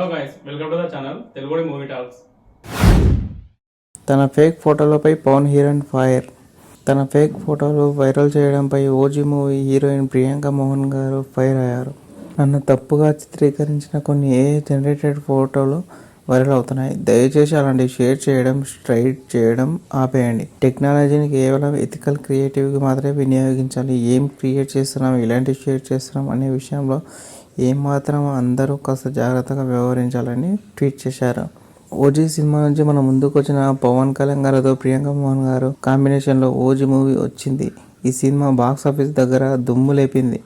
Hello guys, welcome to the channel Telugu movie talks. తన fake ఫోటోలపై Pawan heroine fire. తన fake ఫోటోలు viral చేయడంపై OG movie heroine Priyanka Mohan గారు fire అయ్యారు. నన్ను తప్పుగా చిత్రీకరించిన కొన్ని జనరేటెడ్ ఫోటోలు వైరల్ అవుతున్నాయి. దయచేసి అలాంటివి షేర్ చేయడం, స్ట్రైట్ చేయడం ఆపేయండి. టెక్నాలజీని కేవలం ఎథికల్ క్రియేటివ్కి మాత్రమే వినియోగించాలి. ఏం క్రియేట్ చేస్తున్నాం, ఎలాంటివి షేర్ చేస్తున్నాం అనే విషయంలో ఏమాత్రం అందరూ కాస్త జాగ్రత్తగా వ్యవహరించాలని ట్వీట్ చేశారు. ఓజీ సినిమా నుంచి మన ముందుకు వచ్చిన పవన్ కళ్యాణ్ గారితో ప్రియాంక మోహన్ గారు కాంబినేషన్లో ఓజీ మూవీ వచ్చింది. ఈ సినిమా బాక్స్ ఆఫీస్ దగ్గర దుమ్ము లేపింది.